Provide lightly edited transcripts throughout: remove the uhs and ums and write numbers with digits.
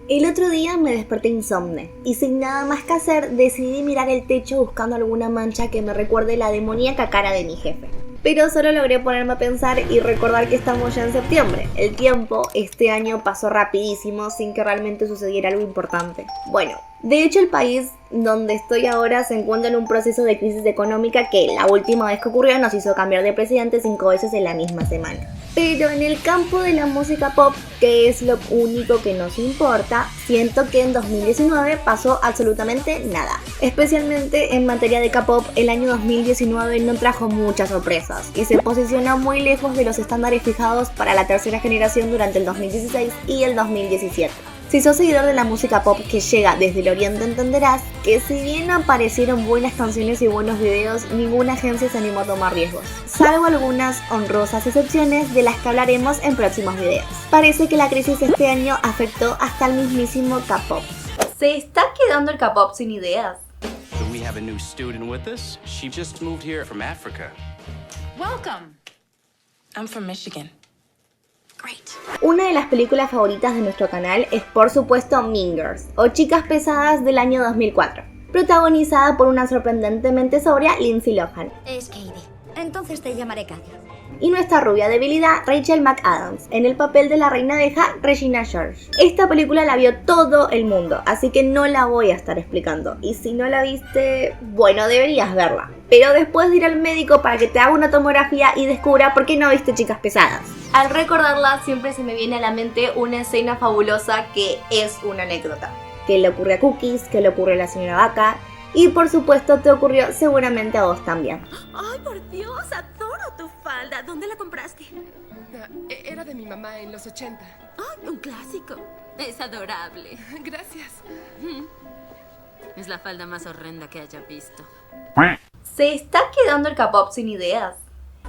El otro día me desperté insomne y sin nada más que hacer decidí mirar el techo buscando alguna mancha que me recuerde la demoníaca cara de mi jefe. Pero solo logré ponerme a pensar y recordar que estamos ya en septiembre. El tiempo este año pasó rapidísimo sin que realmente sucediera algo importante. Bueno, de hecho el país donde estoy ahora se encuentra en un proceso de crisis económica que la última vez que ocurrió nos hizo cambiar de presidente 5 veces en la misma semana. Pero en el campo de la música pop, que es lo único que nos importa, siento que en 2019 pasó absolutamente nada. Especialmente en materia de K-pop, el año 2019 no trajo muchas sorpresas y se posiciona muy lejos de los estándares fijados para la tercera generación durante el 2016 y el 2017. Si sos seguidor de la música pop que llega desde el oriente entenderás que si bien aparecieron buenas canciones y buenos videos, ninguna agencia se animó a tomar riesgos, salvo algunas honrosas excepciones de las que hablaremos en próximos videos. Parece que la crisis este año afectó hasta al mismísimo K-pop. ¿Se está quedando el K-pop sin ideas? So we have a new student with us. She just moved here from Africa. Welcome. I'm from Michigan. Great. Una de las películas favoritas de nuestro canal es por supuesto Mean Girls, o Chicas Pesadas del año 2004, protagonizada por una sorprendentemente sobria Lindsay Lohan. Es Katie. Entonces te llamaré Katy. Y nuestra rubia debilidad Rachel McAdams, en el papel de la reina abeja Regina George. Esta película la vio todo el mundo, así que no la voy a estar explicando. Y si no la viste, bueno, deberías verla. Pero después de ir al médico para que te haga una tomografía y descubra por qué no viste Chicas Pesadas. Al recordarla siempre se me viene a la mente una escena fabulosa que es una anécdota. Que le ocurre a Cookies, que le ocurre a la señora Vaca. Y por supuesto te ocurrió seguramente a vos también. ¡Ay, por Dios! Adoro tu falda. ¿Dónde la compraste? Era de mi mamá en los 80. ¡Ay, un clásico! Es adorable. Gracias. Es la falda más horrenda que haya visto. ¿Se está quedando el K-pop sin ideas?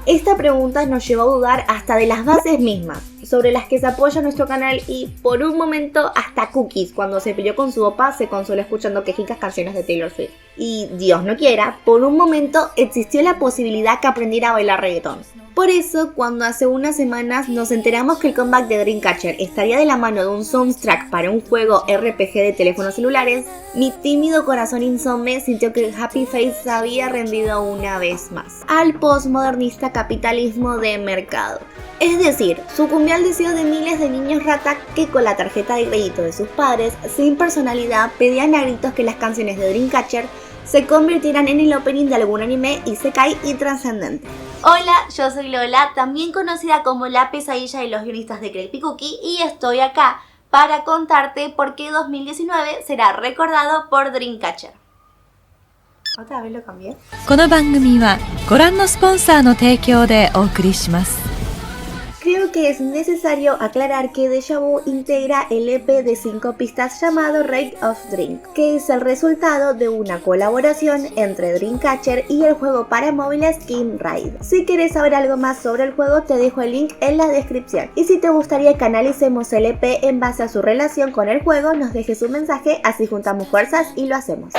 Esta pregunta nos llevó a dudar hasta de las bases mismas, sobre las que se apoya nuestro canal y por un momento hasta Cookies, cuando se peleó con su opa, se consoló escuchando quejitas canciones de Taylor Swift. Y Dios no quiera, por un momento existió la posibilidad que aprendiera a bailar reggaetón. Por eso, cuando hace unas semanas nos enteramos que el comeback de Dreamcatcher estaría de la mano de un soundtrack para un juego RPG de teléfonos celulares, mi tímido corazón insomne sintió que Happy Face se había rendido una vez más al postmodernista capitalismo de mercado. Es decir, sucumbió al deseo de miles de niños rata que con la tarjeta de crédito de sus padres, sin personalidad, pedían a gritos que las canciones de Dreamcatcher se convirtieran en el opening de algún anime isekai y trascendente. Hola, yo soy Lola, también conocida como la pesadilla de los guionistas de Creepy Cookie, y estoy acá para contarte por qué 2019 será recordado por Dreamcatcher. ¿Otra vez lo cambié? この番組はご覧のスポンサーの提供でお送りします。 Creo que es necesario aclarar que Deja Vu integra el EP de 5 pistas llamado Rate of Drink, que es el resultado de una colaboración entre Dreamcatcher y el juego para móviles King Ride. Si quieres saber algo más sobre el juego, te dejo el link en la descripción. Y si te gustaría que analicemos el EP en base a su relación con el juego, nos dejes un mensaje, así juntamos fuerzas y lo hacemos.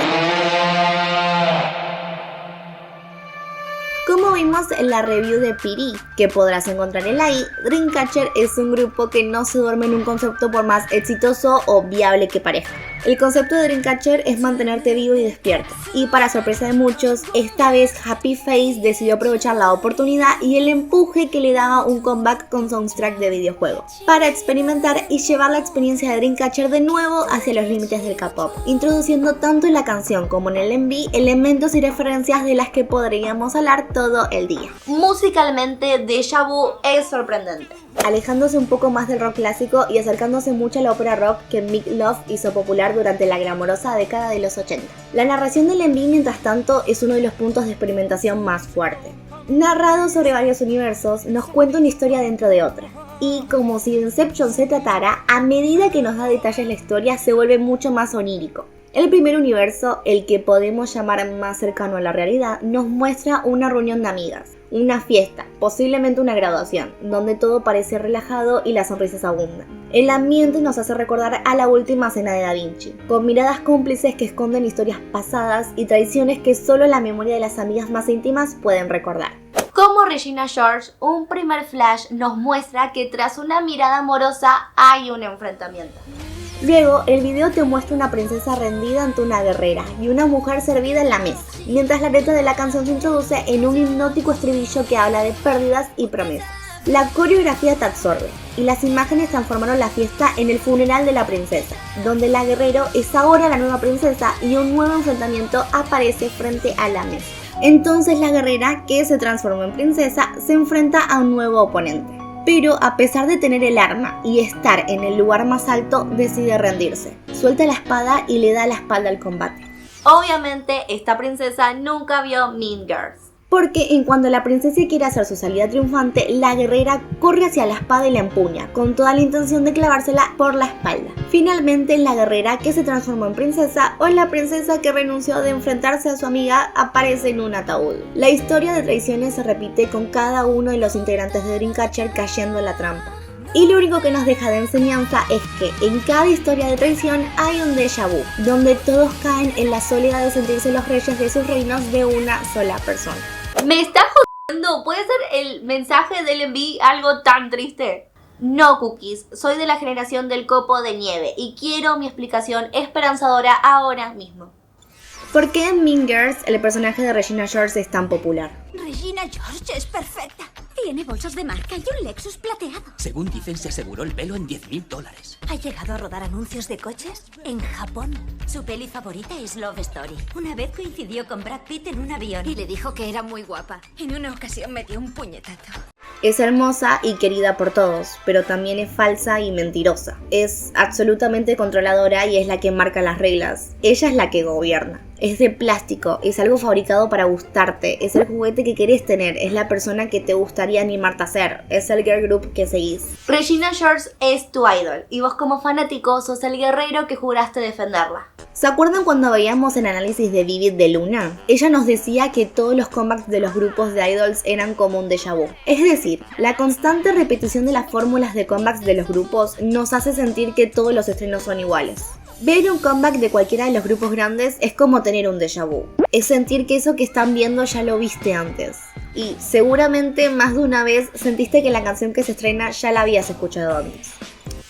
Como vimos en la review de Piri, que podrás encontrar en la i, Dreamcatcher es un grupo que no se duerme en un concepto por más exitoso o viable que parezca. El concepto de Dreamcatcher es mantenerte vivo y despierto, y para sorpresa de muchos, esta vez Happy Face decidió aprovechar la oportunidad y el empuje que le daba un comeback con soundtrack de videojuego, para experimentar y llevar la experiencia de Dreamcatcher de nuevo hacia los límites del K-pop, introduciendo tanto en la canción como en el MV elementos y referencias de las que podríamos hablar todo el día. Musicalmente, Deja Vu es sorprendente, alejándose un poco más del rock clásico y acercándose mucho a la ópera rock que Meat Loaf hizo popular durante la glamorosa década de los 80. La narración del MV, mientras tanto, es uno de los puntos de experimentación más fuerte. Narrado sobre varios universos, nos cuenta una historia dentro de otra. Y como si de Inception se tratara, a medida que nos da detalles la historia se vuelve mucho más onírico. El primer universo, el que podemos llamar más cercano a la realidad, nos muestra una reunión de amigas, una fiesta, posiblemente una graduación, donde todo parece relajado y las sonrisas abundan. El ambiente nos hace recordar a la última cena de Da Vinci, con miradas cómplices que esconden historias pasadas y traiciones que solo la memoria de las amigas más íntimas pueden recordar. Como Regina George, un primer flash nos muestra que tras una mirada amorosa hay un enfrentamiento. Luego, el video te muestra una princesa rendida ante una guerrera y una mujer servida en la mesa, mientras la letra de la canción se introduce en un hipnótico estribillo que habla de pérdidas y promesas. La coreografía te absorbe, y las imágenes transformaron la fiesta en el funeral de la princesa, donde la guerrero es ahora la nueva princesa y un nuevo enfrentamiento aparece frente a la mesa. Entonces la guerrera, que se transformó en princesa, se enfrenta a un nuevo oponente. Pero a pesar de tener el arma y estar en el lugar más alto, decide rendirse. Suelta la espada y le da la espalda al combate. Obviamente, esta princesa nunca vio Mean Girls, porque en cuanto la princesa quiere hacer su salida triunfante, la guerrera corre hacia la espada y la empuña, con toda la intención de clavársela por la espalda. Finalmente, la guerrera que se transformó en princesa o la princesa que renunció de enfrentarse a su amiga aparece en un ataúd. La historia de traiciones se repite con cada uno de los integrantes de Dreamcatcher cayendo en la trampa. Y lo único que nos deja de enseñanza es que en cada historia de traición hay un déjà vu, donde todos caen en la soledad de sentirse los reyes de sus reinos de una sola persona. ¿Me está jodiendo? ¿Puede ser el mensaje del enví algo tan triste? No, Cookies, soy de la generación del copo de nieve y quiero mi explicación esperanzadora ahora mismo. ¿Por qué en Mean Girls el personaje de Regina George es tan popular? Regina George es perfecta. Tiene bolsos de marca y un Lexus plateado. Según dicen, se aseguró el pelo en $10.000. ¿Ha llegado a rodar anuncios de coches? En Japón. Su peli favorita es Love Story. Una vez coincidió con Brad Pitt en un avión y le dijo que era muy guapa. En una ocasión me dio un puñetazo. Es hermosa y querida por todos, pero también es falsa y mentirosa. Es absolutamente controladora y es la que marca las reglas. Ella es la que gobierna. Es de plástico, es algo fabricado para gustarte, es el juguete que querés tener, es la persona que te gustaría animarte a ser, es el girl group que seguís. Regina George es tu idol y vos como fanático sos el guerrero que juraste defenderla. ¿Se acuerdan cuando veíamos el análisis de Vivid de Luna? Ella nos decía que todos los comebacks de los grupos de idols eran como un déjà vu. Es decir, la constante repetición de las fórmulas de comebacks de los grupos nos hace sentir que todos los estrenos son iguales. Ver un comeback de cualquiera de los grupos grandes es como tener un déjà vu. Es sentir que eso que están viendo ya lo viste antes. Y seguramente más de una vez sentiste que la canción que se estrena ya la habías escuchado antes.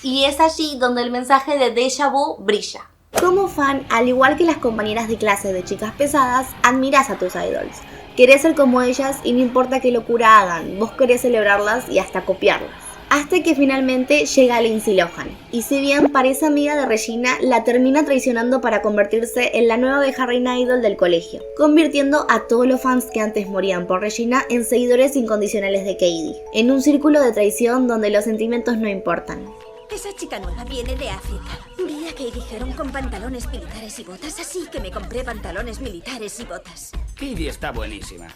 Y es allí donde el mensaje de déjà vu brilla. Como fan, al igual que las compañeras de clase de chicas pesadas, admirás a tus idols. Querés ser como ellas y no importa qué locura hagan, vos querés celebrarlas y hasta copiarlas. Hasta que finalmente llega Lindsay Lohan. Y si bien parece amiga de Regina, la termina traicionando para convertirse en la nueva abeja reina idol del colegio, convirtiendo a todos los fans que antes morían por Regina en seguidores incondicionales de Katie, en un círculo de traición donde los sentimientos no importan. Esa chica nueva viene de África. Vi a Katie Heron con pantalones militares y botas, así que me compré pantalones militares y botas. Katie está buenísima.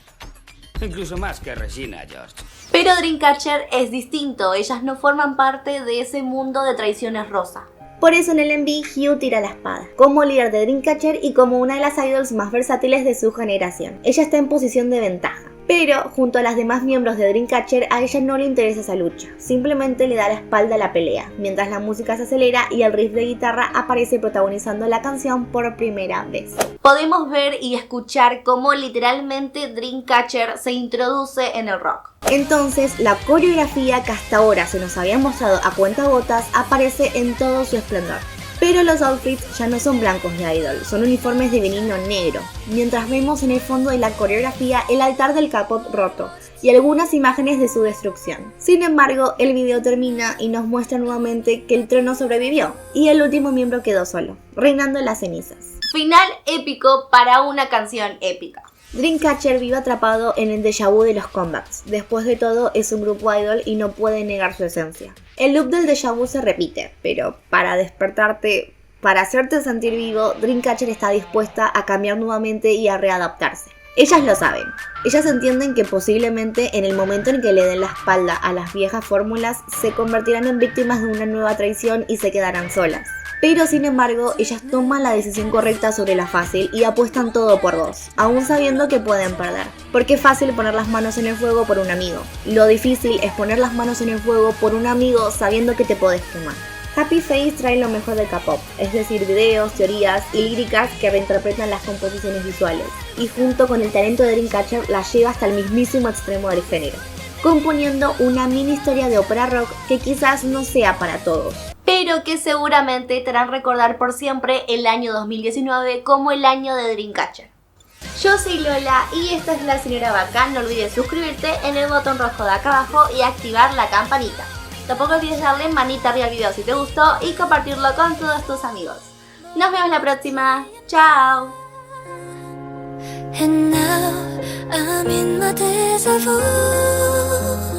Incluso más que Regina George. Pero Dreamcatcher es distinto, ellas no forman parte de ese mundo de traiciones rosa. Por eso en el enví, Hugh tira la espada, como líder de Dreamcatcher y como una de las idols más versátiles de su generación. Ella está en posición de ventaja. Pero, junto a las demás miembros de Dreamcatcher, a ella no le interesa esa lucha. Simplemente le da la espalda a la pelea, mientras la música se acelera y el riff de guitarra aparece protagonizando la canción por primera vez. Podemos ver y escuchar cómo literalmente Dreamcatcher se introduce en el rock. Entonces, la coreografía que hasta ahora se nos había mostrado a cuentagotas aparece en todo su esplendor. Pero los outfits ya no son blancos de idol, son uniformes de vinilo negro, mientras vemos en el fondo de la coreografía el altar del K-pop roto y algunas imágenes de su destrucción. Sin embargo, el video termina y nos muestra nuevamente que el trono sobrevivió y el último miembro quedó solo, reinando en las cenizas. Final épico para una canción épica. Dreamcatcher vive atrapado en el déjà vu de los comebacks. Después de todo, es un grupo idol y no puede negar su esencia. El loop del déjà vu se repite, pero para despertarte, para hacerte sentir vivo, Dreamcatcher está dispuesta a cambiar nuevamente y a readaptarse. Ellas lo saben. Ellas entienden que posiblemente en el momento en que le den la espalda a las viejas fórmulas, se convertirán en víctimas de una nueva traición y se quedarán solas. Pero sin embargo, ellas toman la decisión correcta sobre la fácil y apuestan todo por dos, aún sabiendo que pueden perder. Porque es fácil poner las manos en el fuego por un amigo. Lo difícil es poner las manos en el fuego por un amigo sabiendo que te podés quemar. Happy Face trae lo mejor del K-pop, es decir, videos, teorías y líricas que reinterpretan las composiciones visuales. Y junto con el talento de Dreamcatcher la lleva hasta el mismísimo extremo del género, componiendo una mini historia de ópera rock que quizás no sea para todos, pero que seguramente te harán recordar por siempre el año 2019 como el año de Dreamcatcher. Yo soy Lola y esta es La Señora Vaca. No olvides suscribirte en el botón rojo de acá abajo y activar la campanita. Tampoco olvides darle manita arriba al video si te gustó y compartirlo con todos tus amigos. Nos vemos la próxima. ¡Chao! And now I'm in my deja vu.